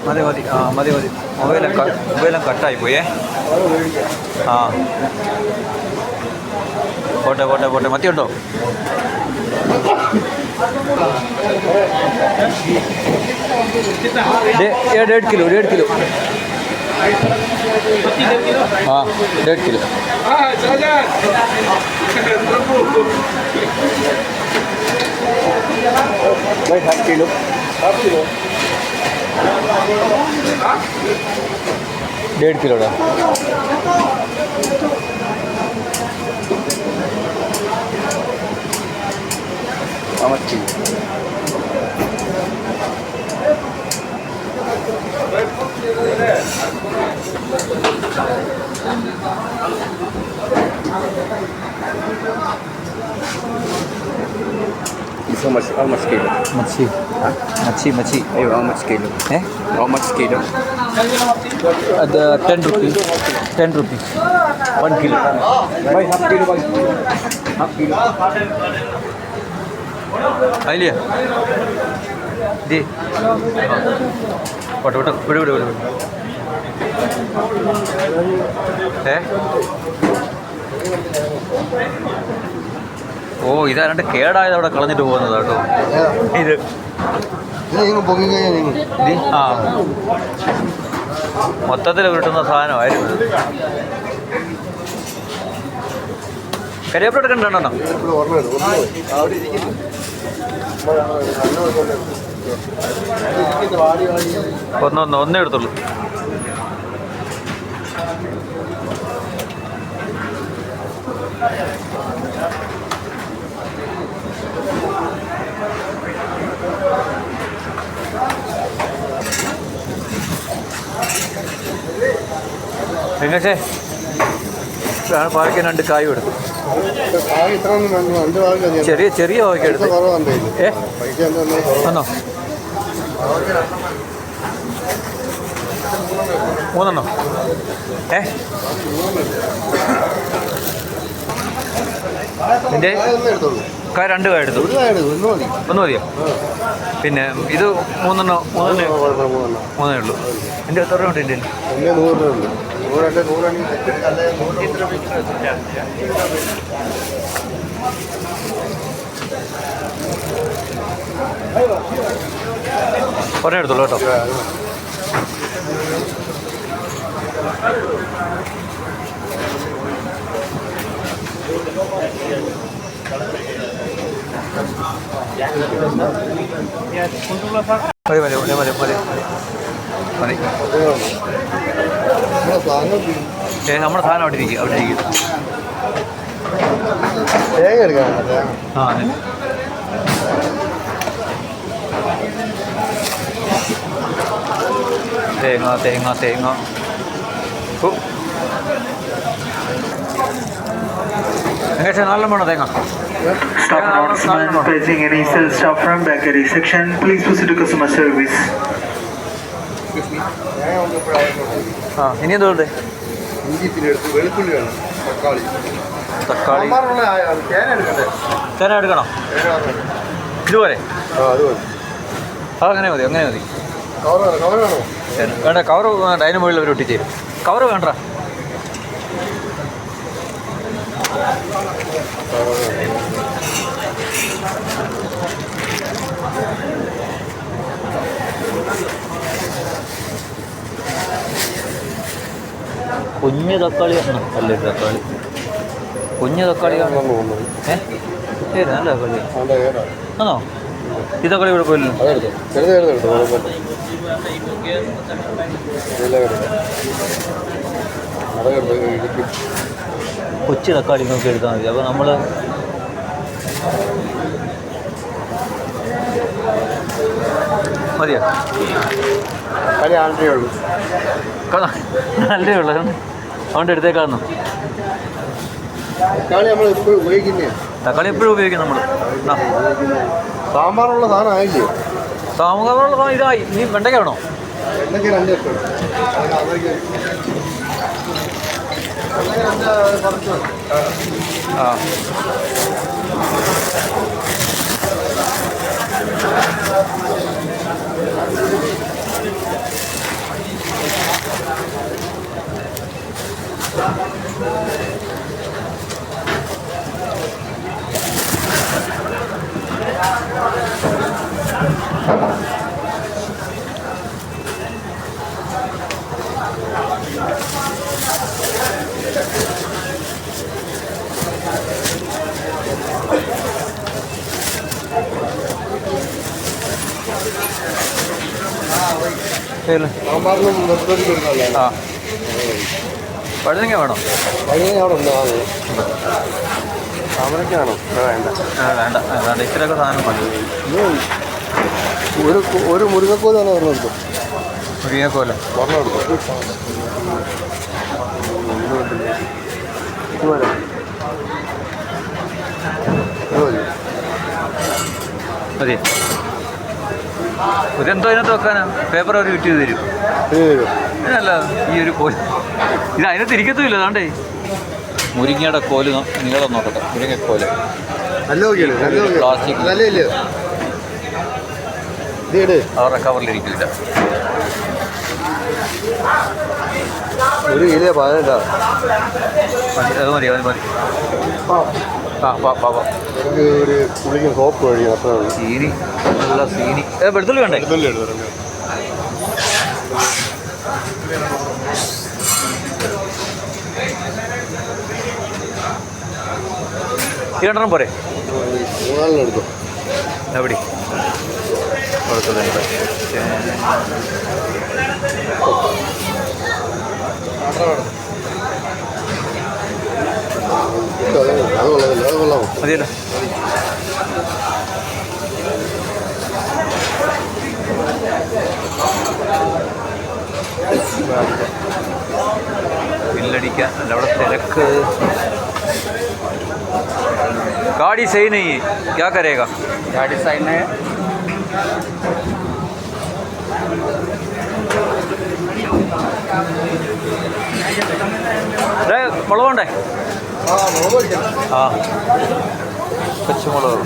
മതി മതി ആ മതി മതി. മൊബൈലും കട്ടായി പോയേ. ആ പോട്ടെ പോട്ടെ പോട്ടെ. മത്തിയുണ്ടോ? डेढ़ किलो हाँ 1.5 किलो भाई हाफ किलो 1.5 किलो मच्छी So much, how much kilo? मच्छी Huh? मच्छी Hey, how much kilo? है How much kilo? 10 rupees 1 kilo Bhai, half kilo, bhai. Half kilo. आइलिया the vote vote विड़ विड़ विड़ है ഓ ഇതാരണ്ട് കേടായത് അവിടെ കളഞ്ഞിട്ട് പോകുന്നത് കേട്ടോ ഇത് ആ മൊത്തത്തിൽ കിട്ടുന്ന സാധനമായിരുന്നു. കരിവേപ്പില എടുക്കണ്ടോ? ഒന്നേ എടുത്തുള്ളൂ. എങ്ങനേ പാവയ്ക്ക് 2 കായും എടുത്തു. ചെറിയ പാവയ്ക്ക് എടുത്തു. ആണോ? 3 എൻ്റെ 2 കായ എടുത്തു. 1 മതിയോ? പിന്നെ ഇത് 3 ഉള്ളൂ. എൻ്റെ എത്ര രൂപ ഉണ്ട്? എൻ്റെ 100 രൂപ. ഒരെണ്ണം എടുത്തോളൂ കേട്ടോ. മതി മതി മതി മതി മതി. നമ്മുടെ സാധനം അവിടെ ഇരിക്കും. ആ അതെ. തേങ്ങ നല്ല വേണോ തേങ്ങ? Staff announcement facing any sales staff from bakery section. Please proceed to customer service. ആ ഇനി എന്തുകൊണ്ട്? തക്കാളി ചേന എടുക്കണോ? ഇതുപോലെ അതങ്ങനെ മതി. വേണ്ട കവറ് വേണ്ട. അതിന് മുകളിൽ അവർ ഒട്ടിച്ചേരും. കവറ് വേണ്ട. കുഞ്ഞ് തക്കാളിയാണ്. അല്ലേ തക്കാളി കുഞ്ഞ് തക്കാളിയാണ്. നല്ല തക്കാളി ആണോ? ഈ തക്കാളി ഇവിടെ പോയില്ലോ. കൊച്ചു തക്കാളി നോക്കി എടുത്താൽ മതി. അപ്പോൾ നമ്മൾ മതിയോ? നല്ലേ ഉള്ളു. അതുകൊണ്ട് എടുത്തേക്കാന്നു. തക്കാളി എപ്പോഴും ഉപയോഗിക്കും നമ്മൾ. സാമ്പാറുള്ള സാധനമായില്ലേ? സാമ്പാറുള്ള സാധനം ഇതായി. ഇനി വെണ്ടയ്ക്ക വേണോ? ആ സാമ്പാറിനും നിർത്തി കൊടുക്കല്ലേ? ആ വഴുതനങ്ങ വേണോ? വഴുതനങ്ങ അവിടെ ഉണ്ടോ? താമരയ്ക്ക് വേണം? വേണ്ട വേണ്ട വേണ്ട ഇത്രയൊക്കെ സാധനം മതി. ഒരു മുരുങ്ങക്കോല് തന്നെ ഒരെണ്ണം എടുക്കും. മുരിങ്ങക്കോല ഒരെണ്ണം എടുക്കും. മതി. ഇതെന്തോ അതിനകത്ത് വെക്കാനാ? പേപ്പർ അവർ വിറ്റ് തരും. അല്ല ഈ ഒരു കോല് ഇത് അതിനകത്ത് ഇരിക്കത്തുമില്ല. അതാണ്ടേ മുരിങ്ങയുടെ കോല് നീളം നോക്കട്ടെ. മുരിങ്ങക്കോല് പ്ലാസ്റ്റിക് അവരുടെ കവറിലിരിക്കില്ല. ഒരു കിലോ 15. അത് മതി അത് മതി. ഒരു പുള്ളിക്ക് സോപ്പ് കഴിയും. അത്ര സീനി നല്ല സീനി. വെളുത്തുള്ളി വേണ്ടേ? രണ്ടെണ്ണം പോരെ? 3-4 എടുക്കും. എവിടെ വെളുത്തുള്ളി അത് കൊള്ളാമോ? മതിയല്ലോ. ബില്ലടിക്കാൻ അല്ല അവിടെ തിരക്ക്. गाड़ी सही नहीं है, क्या करेगा? गाड़ी साइड में മുളകുണ്ടേ? ആ പച്ചമുളക്.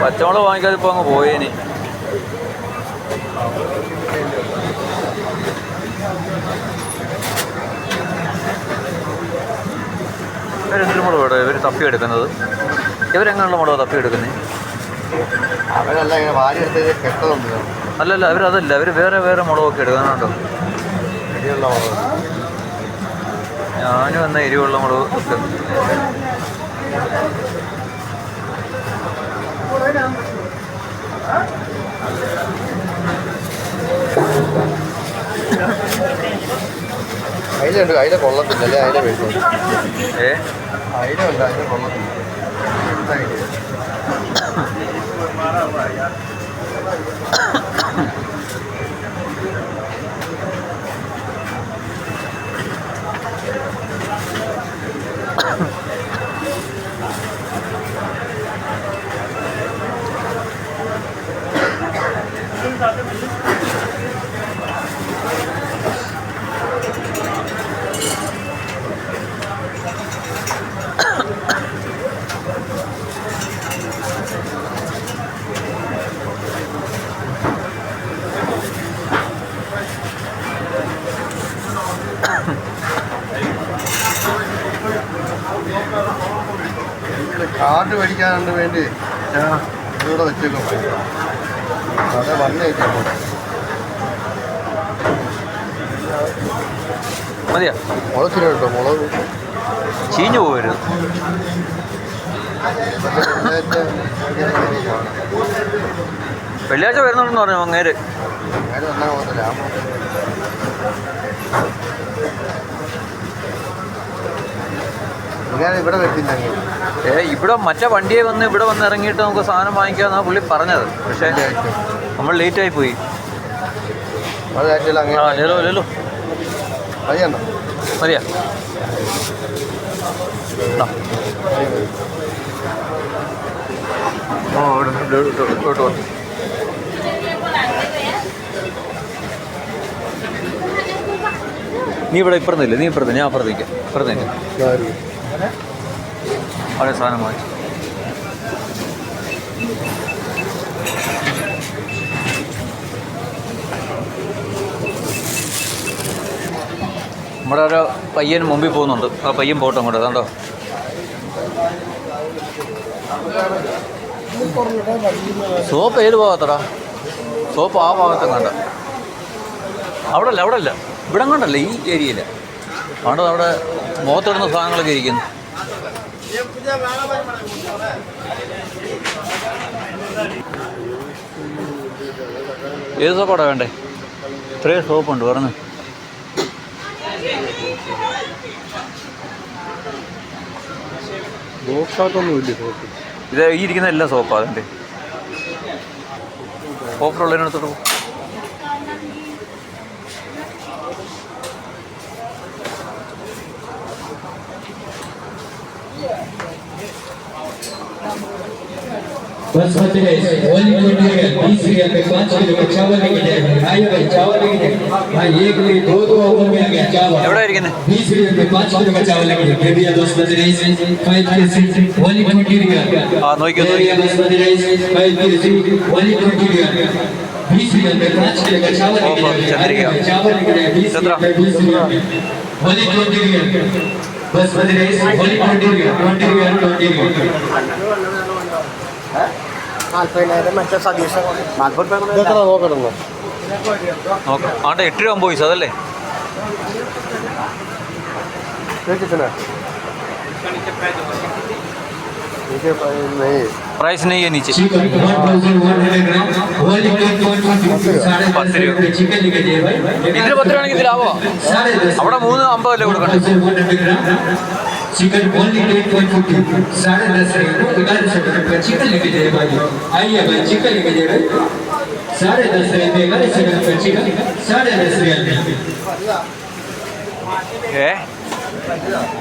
പച്ചമുളക് വാങ്ങിക്കാതെ ഇപ്പോൾ അങ്ങ് പോയേനെ. ഇവരെന്തൊരു മുളക് ഇവിടെ ഇവർ തപ്പിയെടുക്കുന്നത്? ഇവരെങ്ങനെയുള്ള മുളക് തപ്പിയെടുക്കുന്നത്? അവരല്ല ഇങ്ങനെ വാരി എടുത്ത് കെട്ടതുണ്ട്. അല്ലല്ല അവരതല്ല, അവർ വേറെ വേറെ മുളകൊക്കെ എടുക്കാനുണ്ടോ? എരിയുള്ള മുളക്. ഞാനും എന്ന എരിവുള്ള മുളക് ഒക്കെ. അയിലുണ്ട്, അയില കൊള്ളത്തില്ലല്ലേ? അയില വേണ്ടു. അയില ഉണ്ട്, അയില കൊള്ളത്തില്ല. കാർഡ് മേടിക്കാനുണ്ട് വേണ്ടി ഇവിടെ വെച്ചേക്കും. അതെ വന്നേക്കാം. മതിയാ? മുളച്ചിന് കേട്ടോ, മുളക് ചീഞ്ഞു പോകരുത്. വെള്ളിയാഴ്ച വരുന്നുണ്ടെന്ന് പറഞ്ഞു അങ്ങേര്. വന്നാൽ പോകത്തില്ല. ഇവിടെ വെച്ചില്ല. ഇവിടെ മറ്റേ വണ്ടിയെ വന്ന് ഇവിടെ വന്ന് ഇറങ്ങിയിട്ട് നമുക്ക് സാധനം വാങ്ങിക്കാമെന്നാണ് പുള്ളി പറഞ്ഞത്. പക്ഷേ നമ്മൾ ലേറ്റായി പോയി. ലേലോ മതിയാ? നീ ഇവിടെ ഇപ്പുറത്തില്ല, നീ ഇപ്പുറത്ത്, ഞാൻ അപ്പുറത്തേക്ക് ഇപ്പുറത്തേക്ക് അവിടെ സാധനം വാങ്ങിച്ചു. നമ്മുടെ ഒരു പയ്യൻ മുമ്പിൽ പോകുന്നുണ്ട്. ആ പയ്യൻ പോട്ടെ അങ്ങോട്ട്. കണ്ടോ? സോപ്പ് ഏത് ഭാഗത്തടാ? സോപ്പ് ആ ഭാഗത്തും കണ്ട. അവിടെ അല്ല ഇവിടെ കണ്ടല്ല, ഈ ഏരിയയില്ല. അവിടെ മുഖത്തിടുന്ന സാധനങ്ങളൊക്കെ ഇരിക്കുന്നു. ഏത് സോപ്പാടാ വേണ്ടേ? ഇത്രയും സോപ്പുണ്ട് പറഞ്ഞു. ഇത് ഈ ഇരിക്കുന്ന എല്ലാ സോപ്പാണ് അതിൻ്റെ. ഓഫറുള്ളതിനടുത്തോട്ട് പോകും. Basmati rice only 20 riyal 20 riyal पे 5 किलो का चावल लेके जाएगा भाई। भाई चावल लेके जाएगा भाई, एक ले दो ऑफर में आ गया चावल। എവിടെ ഇരിക്കുന്നത്? 20 रियल पे 5 किलो का चावल लेके जाएगा बेबिया basmati rice 5 KG only 20 riyal. हाँ नोकियो basmati rice 5 KG only 20 riyal. 20 riyal पे 5 किलो का चावल लेके जाएगा चावल लेके जाएगा 20 real only 20 real. Basmati rice only 20 riyal 20 riyal 20 real. നോക്കാം. ആണ്ടെ 8 രൂപ 50 പൈസ അതല്ലേ? प्राइस नहीं है नीचे. 1000 ग्राम ओनली 10 രൂപ ചിക്കൻ लेके जाइए भाई। ഇതിന് 10 രൂപയാണെങ്കിൽ ഇതിലാവോ? അവിടെ 3.50 അല്ലേ കൊടുക്കണ്ടേ? चिकन ओनली 10.50 10.5 रुपये चिकन लेके जाइए भाई। आइए भाई चिकन लेके जाइए भाई 10.5 रुपये 11 रुपये चिकन 10.5 रियल।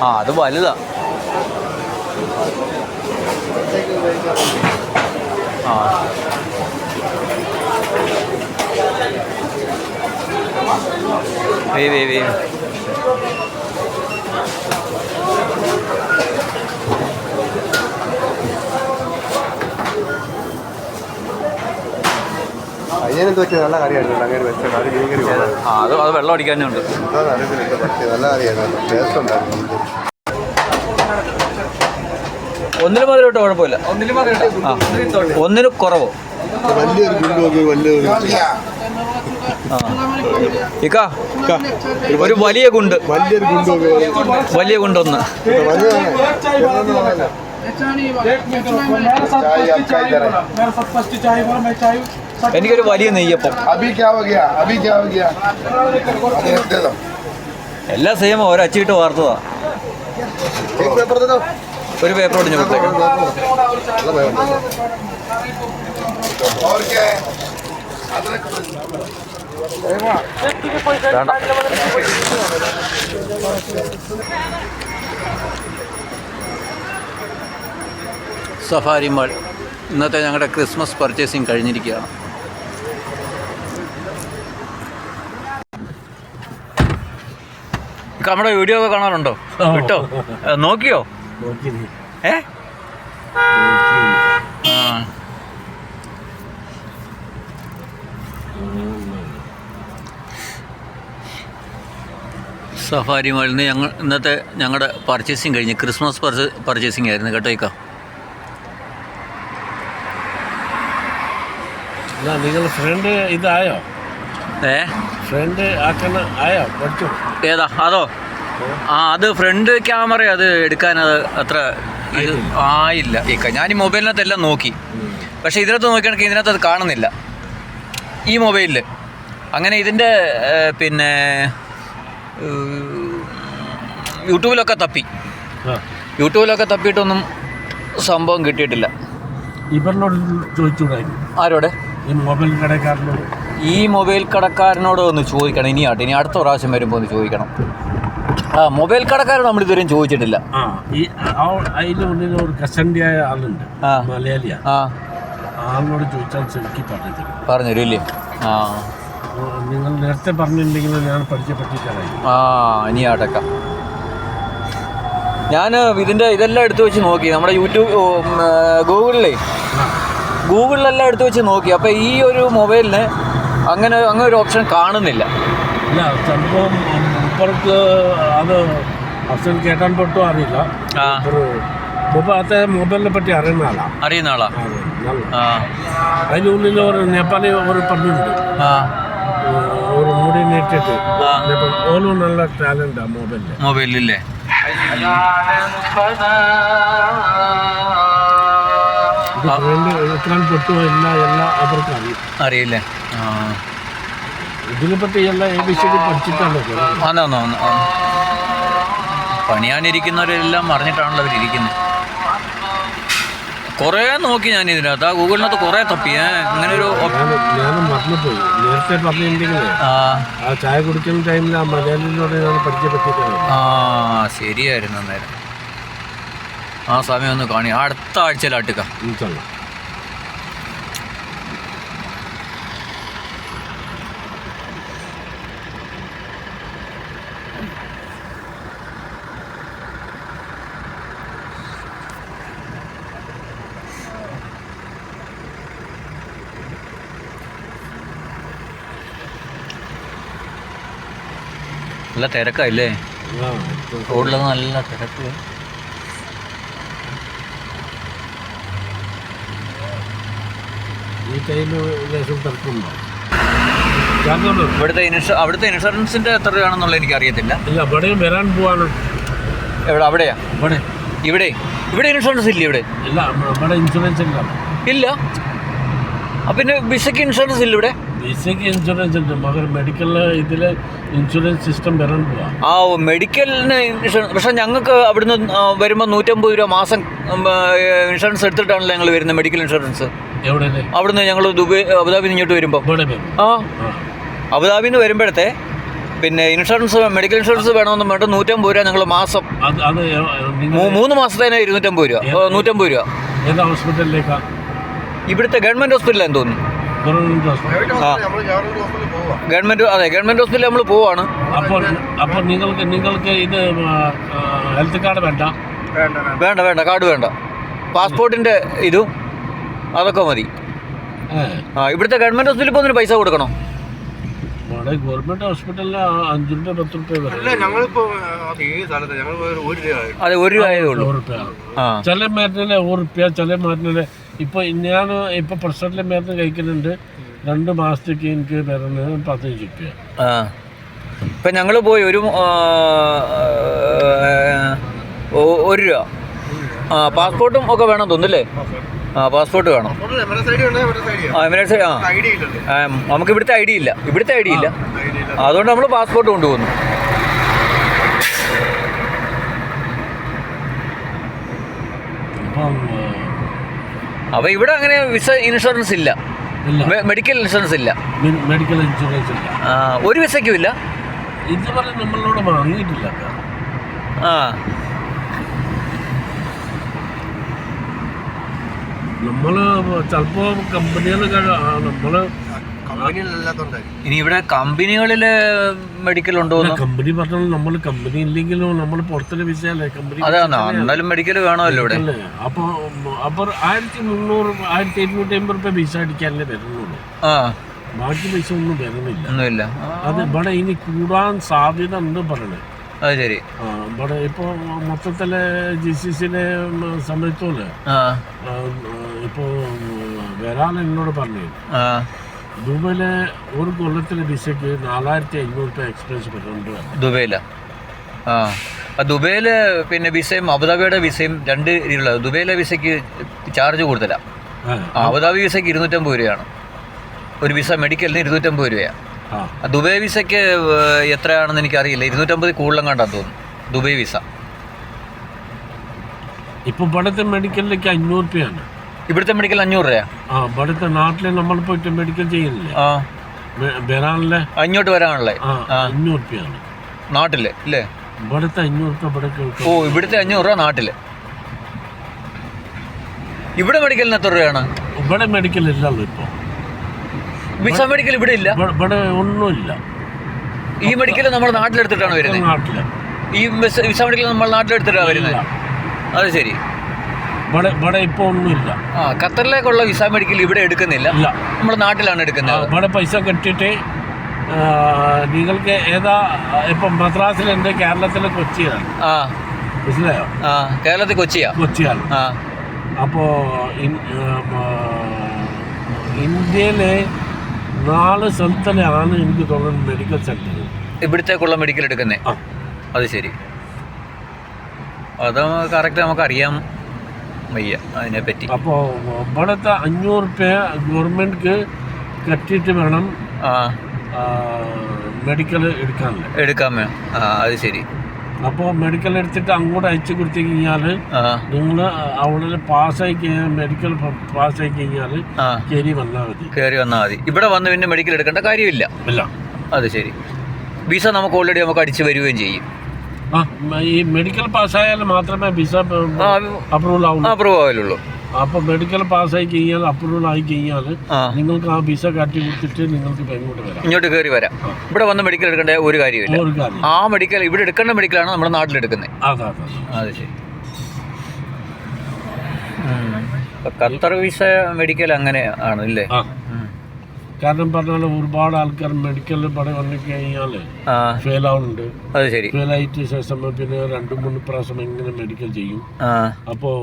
ആ അത് വലുതാ. ആ വേ അതിനെന്ത് വെച്ചാൽ നല്ല കറിയായിരുന്നു. അങ്ങനെ വെച്ചാൽ അത് ഭീകരി ആ അത് വെള്ളം അടിക്കാനുണ്ട്. എന്താണെന്ന് അറിയത്തില്ല, പക്ഷേ നല്ല കറിയായിരുന്നു. ടേസ്റ്റ് ഉണ്ടായിരുന്നു. ഒന്നിന് മധുരം ഇട്ടോ കുഴപ്പമില്ല. ആ ഒന്നിന് കുറവോ? വലിയൊരു ഗുണ്ടോക്ക് വലിയൊരു ആ ഇക്ക ഒരു വലിയ ഗുണ്ട് വലിയ ഗുണ്ടൊന്ന്. എനിക്കൊരു വലിയ നെയ്യപ്പം. എല്ലാം സെയിം ഓരോ അച്ചിട്ട് വാർത്തതാ. ഒരു പേപ്പർ ഒടിഞ്ഞു കൊടുത്തേക്ക്. സഫാരി മാൾ ഇന്നത്തെ ഞങ്ങളുടെ ക്രിസ്മസ് പർച്ചേസിങ് കഴിഞ്ഞിരിക്കുകയാണ്. നമ്മുടെ വീഡിയോ ഒക്കെ കാണാറുണ്ടോ? വിട്ടോ? നോക്കിയോ? സഫാരി മാളിൽ നിന്ന് ഇന്നത്തെ ഞങ്ങളുടെ പർച്ചേസിങ് കഴിഞ്ഞ് ക്രിസ്മസ് പർച്ചേസിങ് ആയിരുന്നു കേട്ടോ. ഇക്ക നിങ്ങൾ ഫ്രണ്ട് ഇതായോ? ഫ്രണ്ട് ആക്കുന്ന ആയോ? പഠിച്ചു ഏതാ അതോ? ആ അത് ഫ്രണ്ട് ക്യാമറ അത് എടുക്കാനത് അത്ര ഇത് ആയില്ല ഇക്ക. ഞാൻ ഈ മൊബൈലിനകത്തെല്ലാം നോക്കി, പക്ഷേ ഇതിനകത്ത് നോക്കുകയാണെങ്കിൽ ഇതിനകത്ത് അത് കാണുന്നില്ല ഈ മൊബൈലിൽ. അങ്ങനെ ഇതിൻ്റെ പിന്നെ യൂട്യൂബിലൊക്കെ തപ്പിയിട്ടൊന്നും സംഭവം കിട്ടിയിട്ടില്ല. ഇവരിനോട് ചോദിച്ചൂടാ? ആരോടെ? ഈ മൊബൈൽ കടക്കാരനോട് ഒന്ന് ചോദിക്കണം. ഇനി അടുത്ത പ്രാവശ്യം വരുമ്പോൾ ഒന്ന് ചോദിക്കണം. ആ മൊബൈൽ കടക്കാരൻ നമ്മൾ ഇതുവരെയും ചോദിച്ചിട്ടില്ല. അതിൻ്റെ മുന്നിൽ ഒരു കസണ്ടിയായ ആളുണ്ട്, മലയാളിയാ. ആളിനോട് ചോദിച്ചാൽ ശരിക്കും പറഞ്ഞു തരില്ലേ? ആ നിങ്ങൾ നേരത്തെ പറഞ്ഞിട്ടുണ്ടെങ്കിൽ ഞാൻ പരിചയപ്പെട്ടിട്ടായി. ഇനി അടക്കാം. ഞാൻ ഇതെല്ലാം എടുത്തു വെച്ച് നോക്കി. നമ്മുടെ ഗൂഗിളിലെല്ലാം എടുത്തു വെച്ച് നോക്കി. അപ്പോൾ ഈ ഒരു മൊബൈലിന് അങ്ങനെ ഒരു ഓപ്ഷൻ കാണുന്നില്ല. ഇല്ല, സംഭവം ഇപ്പുറത്ത് അത് ഓപ്ഷൻ കേട്ടാൻ പൊട്ടും അറിയില്ല. ഒരു മൊബൈലിനെ പറ്റി അറിയുന്ന ആളാണ്. അറിയുന്ന ആളാ? ആ അതിനുള്ളിൽ ഒരു നേപ്പാളി ഒരു പെണ്ണുണ്ട്, ആ ഒരു മുടി നീട്ടിട്ട്. ഓനും നല്ല ടാലൻ്റാണ് മൊബൈലില്ലേ? എത്ര പെട്ടു എല്ലാം അവർക്ക് അറിയില്ലേ? ആ ഇതിനെ പറ്റി എല്ലാം ABCD പഠിച്ചിട്ടാണ്. ആണോ? പണിയാനിരിക്കുന്നവരെല്ലാം അറിഞ്ഞിട്ടാണല്ലോ അവരിയ്ക്കുന്നത്. കുറേ നോക്കി ഞാൻ ഇതിനകത്ത്, ആ ഗൂഗിളിനകത്ത് കുറേ തപ്പി. ഇങ്ങനെ ഒരു ഞാനും മറന്നുപോയി. നേരത്തെ പറഞ്ഞിട്ടുണ്ടെങ്കിൽ ആ ചായ കുടിക്കുന്ന ടൈമിൽ ആ മലയാളിനോട് ഞാൻ പരിചയപ്പെട്ടിട്ടാണ്. ആ ശരിയായിരുന്നു അന്നേരം. ആ സമയം ഒന്ന് കാണി. അടുത്ത ആഴ്ചയിലാട്ടുക. നല്ല തിരക്കല്ലേ റോഡിലത്? നല്ല തിരക്ക്. ഈ ടൈമിൽ തിരക്കുണ്ടോ? അവിടുത്തെ ഇൻഷുറൻസിന്റെ എത്ര രൂപയാണെന്നുള്ളത് എനിക്ക് അറിയത്തില്ല. ഇല്ല, ഇവിടെയും വരാൻ പോവാണ്. എവിടെ? അവിടെയാ? ഇവിടെ ഇൻഷുറൻസ് ഇല്ല? ഇല്ല, ഇവിടെ ഇൻഷുറൻസ് ഇല്ല. പിന്നെ വിസയ്ക്ക് ഇൻഷുറൻസ് ഇല്ല ഇവിടെ? വിസയ്ക്ക് ഇൻഷുറൻസ് ഉണ്ട്, മകർ മെഡിക്കലിന് ഇതില് ഇൻഷുറൻസ് സിസ്റ്റം വരാൻ പോവാ. ആ മെഡിക്കലിന് ഇൻഷുറൻസ്. പക്ഷെ ഞങ്ങൾക്ക് അവിടുന്ന് വരുമ്പോൾ 150 രൂപ മാസം ഇൻഷുറൻസ് എടുത്തിട്ടാണല്ലോ ഞങ്ങൾ വരുന്നത്. മെഡിക്കൽ ഇൻഷുറൻസ് എവിടെ? അവിടുന്ന് ഞങ്ങൾ അബുദാബിന്ന് ഇങ്ങോട്ട് വരുമ്പോൾ. ആ അബുദാബിന്ന് വരുമ്പോഴത്തെ പിന്നെ ഇൻഷുറൻസ്, മെഡിക്കൽ ഇൻഷുറൻസ് വേണമെന്ന് വേണ്ട 150 രൂപ ഞങ്ങൾ മാസം. 3 മാസത്തേന് 250 രൂപ, 150 രൂപ. ഏതാ ഹോസ്പിറ്റലിലേക്കാ? ഇവിടുത്തെ ഗവൺമെന്റ് ഹോസ്പിറ്റലാന്ന് തോന്നുന്നു. ഗവൺമെന്റ് ഹോസ്പിറ്റലിൽ നമ്മൾ പോവാണ്. അപ്പോൾ നിങ്ങൾക്ക് ഇത് ഹെൽത്ത് കാർഡ് വേണ്ട? കാർഡ് വേണ്ട. പാസ്പോർട്ടിന്റെ ഇതും അതൊക്കെ മതി. ഇവിടുത്തെ ഗവൺമെന്റ് ഹോസ്പിറ്റലിൽ പോകുന്നതിന് പൈസ കൊടുക്കണോ? ഗവൺമെന്റ് ഹോസ്പിറ്റലിൽ 5 രൂപ 10 രൂപ വരെ. അതെ, 1 രൂപയേ ഉള്ളൂ. ചില മരുന്നിന് 1 രൂപ, ചില മരുന്നിന്. ഇപ്പൊ ഞാൻ പ്രഷറിലെ മരുന്ന് കഴിക്കുന്നുണ്ട്, 2 മാസത്തേക്ക് എനിക്ക് വരുന്നത് 15 രൂപ. ഇപ്പം ഞങ്ങൾ പോയി 1 രൂപ. പാസ്പോർട്ടും ഒക്കെ വേണം തോന്നുന്നില്ലേ? പാസ്പോർട്ട് വേണം. എമിറേറ്റ്സ്. നമുക്ക് ഇവിടുത്തെ ഐ ഡി ഇല്ല. അതുകൊണ്ട് നമ്മൾ പാസ്പോർട്ട് കൊണ്ടുപോകുന്നു. അപ്പോൾ ഇവിടെ അങ്ങനെ വിസ ഇൻഷുറൻസ് ഇല്ല, മെഡിക്കൽ ഇൻഷുറൻസ് ഇല്ല. മെഡിക്കൽ ഇൻഷുറൻസ് ഇല്ല, ഒരു വിസയ്ക്കും ഇല്ല. ഇതുവരെ നമ്മളോട് വാങ്ങിയിട്ടില്ല. നമ്മള് ചിലപ്പോ കമ്പനികൾ ഇനി ഇവിടെ കമ്പനികളില് മെഡിക്കൽ ഉണ്ടോ? കമ്പനി പറഞ്ഞാൽ നമ്മൾ കമ്പനി ഇല്ലെങ്കിലും നമ്മൾ പുറത്തുള്ള വിസ അല്ലേ കമ്പനി. അതാണ്, എന്നാലും മെഡിക്കൽ വേണമല്ലോ ഇവിടെ. അപ്പൊ 1300 1850 രൂപ വിസ അടിക്കാനല്ലേ വരുന്നുള്ളൂ. ബാക്കി പൈസ ഒന്നും വരുന്നില്ല. അത് ഇവിടെ ഇനി കൂടാൻ സാധ്യത ഉണ്ട് പറയണേ. അത് ശരി. ഇവിടെ ഇപ്പൊ മൊത്തത്തില് GCCയിലെ സമയത്തോല് ഇപ്പൊ വരാൻ എന്നോട് പറഞ്ഞു, ദുബൈയിലെ ഒരു കൊല്ലത്തിലെ വിസയ്ക്ക് 4500 രൂപ എക്സ്പെൻസ് വരുന്നുണ്ട് ദുബൈയില്. ദുബൈയില് പിന്നെ വിസയും അബുദാബിയുടെ വിസയും 2 രീതിയിലുള്ള. ദുബൈയിലെ വിസയ്ക്ക് ചാർജ് കൂടുതലാണ്. അബുദാബി വിസയ്ക്ക് 250 രൂപയാണ് ഒരു വിസ. മെഡിക്കലിന് 250 രൂപയാണ്. ദുബൈ വിസയ്ക്ക് എത്രയാണെന്ന് എനിക്കറിയില്ല. 250 കൂടുതലും കണ്ടാന്ന് തോന്നുന്നു ദുബൈ വിസ. ഇപ്പൊ ഇവിടുത്തെ മെഡിക്കലിലേക്ക് 500 രൂപയാണ്. ഇവിടുത്തെ മെഡിക്കൽ 500 രൂപയാണ്. ഇവിടുത്തെ നാട്ടില് നമ്മൾ പോയിട്ട് മെഡിക്കൽ ചെയ്യുന്നില്ലേ, വരാനല്ലേ അങ്ങോട്ട് വരാനല്ലേ 500 രൂപയാണ് നാട്ടില് ഇല്ലേ? ഇവിടുത്തെ 500 രൂപ ഇവിടെ. ഇവിടുത്തെ 500 രൂപ നാട്ടില്. ഇവിടെ മെഡിക്കലിന് എത്ര രൂപയാണ്? ഇവിടെ മെഡിക്കൽ ഇല്ലല്ലോ ഇപ്പൊ. വിസ മെഡിക്കൽ ഇവിടെ ഇല്ല, ഇവിടെ ഒന്നുമില്ല. ഈ മെഡിക്കൽ നമ്മൾ നാട്ടിലെടുത്തിട്ടാണ് വരുന്നത്. നാട്ടില് ഈ വിസ മെഡിക്കൽ നമ്മൾ നാട്ടിലെടുത്തിട്ടാണ് വരുന്നത്. അത് ശരി. ഇവിടെ ഇപ്പൊ ഒന്നുമില്ല. ഖത്തറിലേക്കുള്ള വിസ മെഡിക്കൽ ഇവിടെ എടുക്കുന്നില്ല, നമ്മുടെ നാട്ടിലാണ് എടുക്കുന്നത്. ഇവിടെ പൈസ കെട്ടിട്ട് നിങ്ങൾക്ക് ഏതാ ഇപ്പൊ മദ്രാസിലുണ്ട്, കേരളത്തിലെ കൊച്ചിയാണ്. മനസ്സിലായോ? ആ കേരളത്തിൽ കൊച്ചിയാണ്. ആ അപ്പോൾ ഇന്ത്യയിലെ 4 സ്ഥലത്തിലാണ് എനിക്ക് തോന്നുന്നത് മെഡിക്കൽ സെൻറ്റർ ഇവിടത്തേക്കുള്ള മെഡിക്കൽ എടുക്കുന്നേ. അത് ശരി, അത് കറക്റ്റ് നമുക്കറിയാം വയ്യ അതിനെപ്പറ്റി. അപ്പോൾ ഇവിടുത്തെ 500 രൂപ ഗവൺമെൻറ് കെട്ടിയിട്ട് വേണം മെഡിക്കൽ എടുക്കാൻ വേണം. അത് ശരി. അപ്പോൾ മെഡിക്കൽ എടുത്തിട്ട് അങ്ങോട്ട് അയച്ചു കൊടുത്തു കഴിഞ്ഞാൽ നിങ്ങൾ അവിടെ പാസ്സായി കഴിഞ്ഞാൽ മെഡിക്കൽ പാസ്സായി കഴിഞ്ഞാൽ കയറി വന്നാൽ മതി. ഇവിടെ വന്ന് പിന്നെ മെഡിക്കൽ എടുക്കേണ്ട കാര്യമില്ല. അത് ശരി. വിസ നമുക്ക് ഓൾറെഡി നമുക്ക് അടിച്ചു വരികയും ചെയ്യും. ഈ മെഡിക്കൽ പാസ്സായാൽ മാത്രമേ വിസ അപ്രൂവൽ ആവുള്ളൂ. അപ്പോൾ മെഡിക്കൽ പാസ്സായി കഴിഞ്ഞാൽ അപ്രൂവൽ ആയി കഴിഞ്ഞാൽ നിങ്ങൾക്ക് ആ വിസ കാട്ടി കൊടുത്തിട്ട് നിങ്ങൾക്ക് ഇങ്ങോട്ട് കയറി വരാം. ഇവിടെ വന്ന് മെഡിക്കൽ എടുക്കേണ്ട ഒരു കാര്യമില്ല. ആ മെഡിക്കൽ ഇവിടെ എടുക്കേണ്ട മെഡിക്കലാണ് നമ്മുടെ നാട്ടിലെടുക്കുന്നത്. അത് ശരി. ഖത്തർ വിസ മെഡിക്കൽ അങ്ങനെ ആണല്ലേ? കാരണം പറഞ്ഞാൽ ഒരുപാട് ആൾക്കാർ മെഡിക്കൽ ഇവിടെ വന്നു കഴിഞ്ഞാൽ ഫെയിൽ ആവുന്നുണ്ട്. അത് ശരി. ഫെയിൽ ആയിട്ട് ശേഷം പിന്നെ 2-3 പ്രാവശ്യം ഇങ്ങനെ മെഡിക്കൽ ചെയ്യും. അപ്പോൾ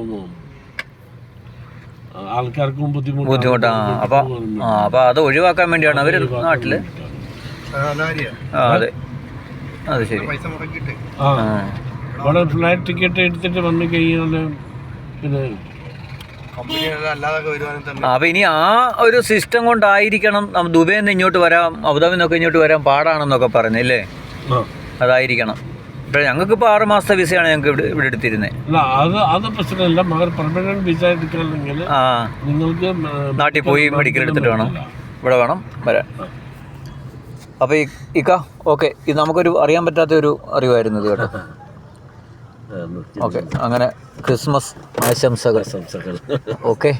ആൾക്കാർക്കും ബുദ്ധിമുട്ടാണ്. അപ്പൊ അത് ഒഴിവാക്കാൻ വേണ്ടിയാണ് അവര് നാട്ടില്. അതെ, അത് ശരി. ഇവിടെ ഫ്ലൈറ്റ് ടിക്കറ്റ് എടുത്തിട്ട് വന്നു കഴിഞ്ഞാൽ പിന്നെ അപ്പൊ ഇനി ആ ഒരു സിസ്റ്റം കൊണ്ടായിരിക്കണം ദുബൈയിൽ നിന്ന് ഇങ്ങോട്ട് വരാം, അബുദാബിയിൽ നിന്നൊക്കെ ഇങ്ങോട്ട് വരാൻ പാടാണെന്നൊക്കെ പറഞ്ഞല്ലേ? അതായിരിക്കണം. ഇപ്പോൾ ഞങ്ങൾക്കിപ്പോൾ 6 മാസത്തെ വിസയാണ് ഞങ്ങൾക്ക് ഇവിടെ എടുത്തിരുന്നത്. അത് പ്രശ്നമില്ല. മകർ പെർമനന്റ് വിസ എടുക്കണമെങ്കിൽ നിങ്ങൾക്ക് നാട്ടിൽ പോയി മെഡിക്കൽ എടുത്തിട്ട് വേണം ഇവിടെ വേണം വരാൻ. അപ്പോൾ ഇക്ക ഓക്കെ, ഇത് നമുക്കൊരു അറിയാൻ പറ്റാത്ത ഒരു അറിവായിരുന്നു ഇത് കേട്ടോ. ഓക്കെ, അങ്ങനെ ക്രിസ്മസ് ആശംസകൾ. ഓക്കെ.